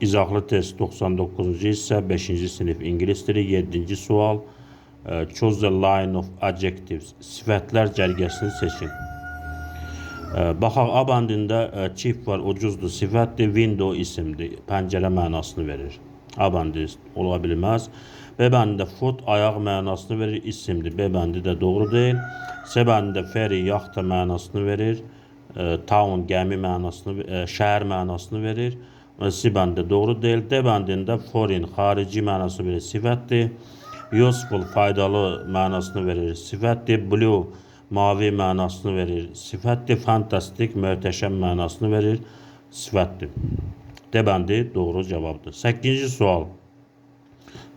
İzahlı test 99-cu hissə 5-ci sinif ingilis dili 7-ci sual. Choose the line of adjectives. Sifətlər cərgəsini seçin. Baxaq, A bəndində cheap var, ucuzdur, sifətdir, window isimdir, pəncərə mənasını verir. A bəndi ola bilməz. B bəndində foot ayaq mənasını verir, isimdir. B bəndi də doğru deyil. C bəndində ferry yaxta mənasını verir. Town gəmi mənasını, şəhər mənasını verir. C bəndi doğru deyil. D bəndində foreign xarici mənasını verir, sifətdir. Useful faydalı mənasını verir, sifətdir. Blue mavi mənasını verir, sifətdir. Fantastik möhtəşəm mənasını verir, sifətdir. D bəndi doğru cavabdır. 8-ci sual.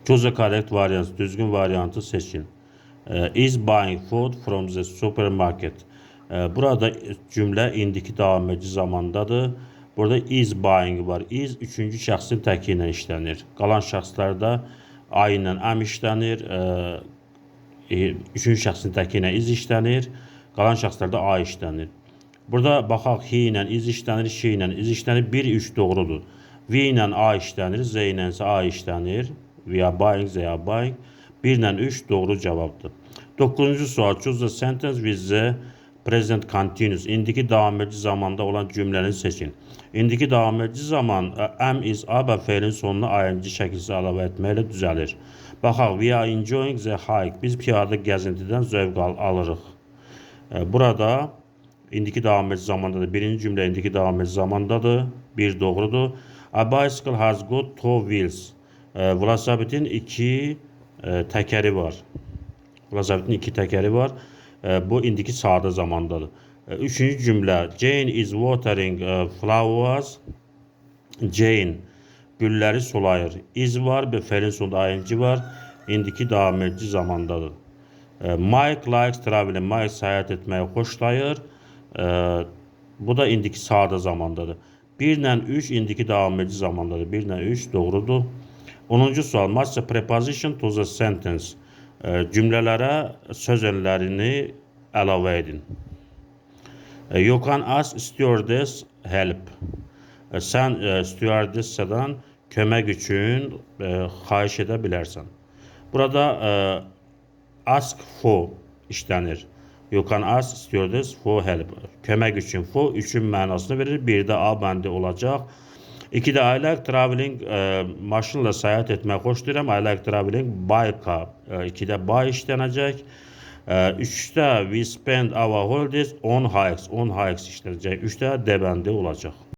Choose the correct variant. Düzgün variantı seçin. Is buying food from the supermarket. Burada cümlə indiki davam edici zamandadır. Burada is buying var. Is üçüncü şəxsin təki ilə işlənir. Qalan şəxslərdə I ilə am işlənir. Üçüncü şəxsin təki ilə is işlənir. Qalan şəxslərdə A işlənir. Burada baxaq, he ilə is işlənir, she ilə is işlənir. 1-3 doğrudur. We ilə A işlənir, Z ilə isə A işlənir. We are buying, they are buying. 1 ilə 3 doğru cavabdır. 9-cu sual. Choose the sentence with the present continuous. İndiki davam edici zamanda olan cümləni seçin. İndiki davam edici zaman am, is, a və feilin sonuna ing şəkilsi əlavə etməklə düzəlir. Baxaq, we are enjoying the hike. Biz piyada gəzintidən zövq alırıq. Burada indiki davam edici zamandadır. Birinci cümlə indiki davam edici zamandadır. 1 doğrudur. A bicycle has got two wheels. Velosipetin 2 təkəri var. Velosipetin 2 təkəri var. Bu indiki sadə zamandadır. Üçüncü cümlə, Jane is watering flowers. Jane gülləri sulayır. Is var, bir feilin sonunda ing var. İndiki davam edici zamandadır. Mike likes traveling. Mike səyahət etməyi xoşlayır. Bu da indiki sadə zamandadır. 1 ilə 3 indiki davam edici zamandadır. 1 ilə 3 doğrudur. 10-cu sual. Match the preposition to the sentence. Cümlələrə söz önlərini əlavə edin. You can ask stewardess help. Sən stewardessadan kömək üçün xahiş edə bilərsən. Burada ask for işlənir. You can ask stewardess for help. Kömək üçün for, üçün mənasını verir. Bir də A bəndi olacaq. 2-də I like traveling, maşınla səyahət etmək xoşlayıram. I like traveling by car. 2-də by işlənəcək. 3-də we spend our holidays on hikes. On hikes işlənəcək. 3-də D bəndi olacaq.